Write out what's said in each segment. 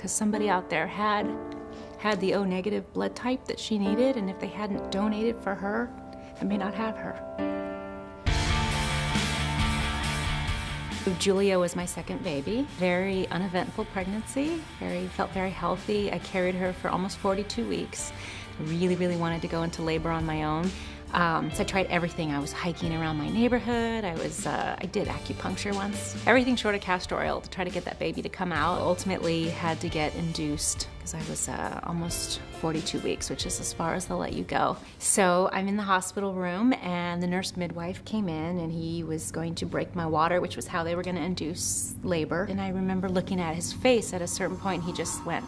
because somebody out there had the O negative blood type that she needed, and if they hadn't donated for her, I may not have her. Julia was my second baby. Very uneventful pregnancy. Felt very healthy. I carried her for almost 42 weeks. I really wanted to go into labor on my own. So I tried everything. I was hiking around my neighborhood. I did acupuncture once. Everything short of castor oil to try to get that baby to come out. Ultimately had to get induced because I was almost 42 weeks, which is as far as they'll let you go. So I'm in the hospital room and the nurse midwife came in and he was going to break my water, which was how they were going to induce labor. And I remember looking at his face at a certain point, he just went,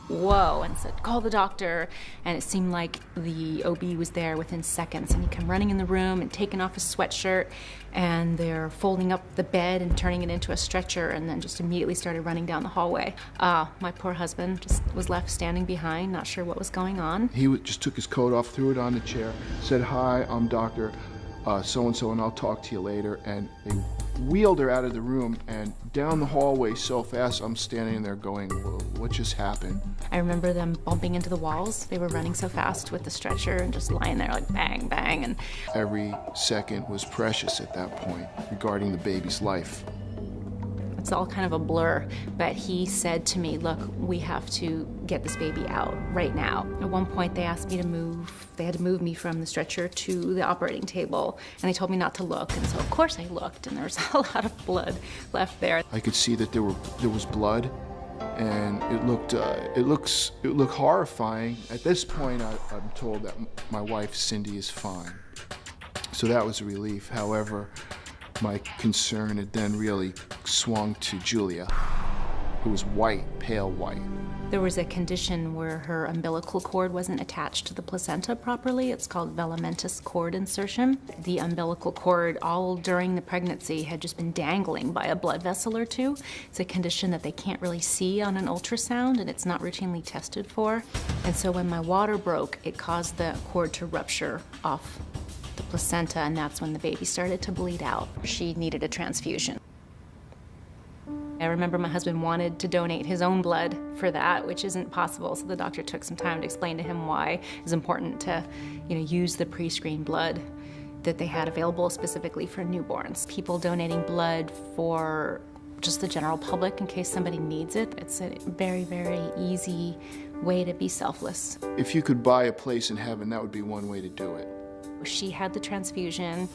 whoa, and said, call the doctor. And it seemed like the OB was there within seconds, and he came running in the room and taking off his sweatshirt, and they're folding up the bed and turning it into a stretcher, and then just immediately started running down the hallway. My poor husband just was left standing behind, not sure what was going on. He just took his coat off, threw it on the chair, said, hi, I'm Dr. So-and-so, and I'll talk to you later. And they wheeled her out of the room and down the hallway so fast, I'm standing there going, well, what just happened? I remember them bumping into the walls. They were running so fast with the stretcher and just lying there like bang, bang. And every second was precious at that point regarding the baby's life. It's all kind of a blur, but he said to me, look, we have to get this baby out right now. At one point they asked me to move, they had to move me from the stretcher to the operating table, and they told me not to look, and so of course I looked, and there was a lot of blood left there. I could see that there was blood, and it looked horrifying. At this point, I'm told that my wife, Cindy, is fine. So that was a relief. However, my concern had then really swung to Julia, who was white, pale white. There was a condition where her umbilical cord wasn't attached to the placenta properly. It's called velamentous cord insertion. The umbilical cord all during the pregnancy had just been dangling by a blood vessel or two. It's a condition that they can't really see on an ultrasound, and it's not routinely tested for. And so when my water broke, it caused the cord to rupture off the placenta, and that's when the baby started to bleed out. She needed a transfusion. I remember my husband wanted to donate his own blood for that, which isn't possible, so the doctor took some time to explain to him why it was important to, use the pre-screened blood that they had available specifically for newborns. People donating blood for just the general public in case somebody needs it. It's a very easy way to be selfless. If you could buy a place in heaven, that would be one way to do it. She had the transfusion,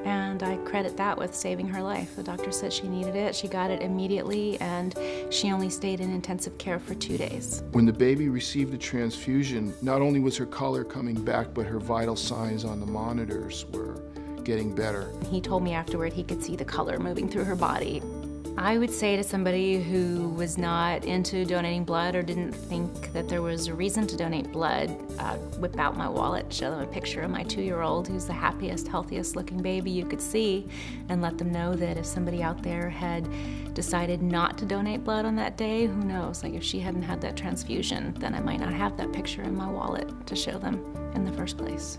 and I credit that with saving her life. The doctor said she needed it, she got it immediately, and she only stayed in intensive care for 2 days. When the baby received the transfusion, not only was her color coming back, but her vital signs on the monitors were getting better. He told me afterward he could see the color moving through her body. I would say to somebody who was not into donating blood or didn't think that there was a reason to donate blood, whip out my wallet, show them a picture of my 2-year-old who's the happiest, healthiest looking baby you could see, and let them know that if somebody out there had decided not to donate blood on that day, who knows, like if she hadn't had that transfusion, then I might not have that picture in my wallet to show them in the first place.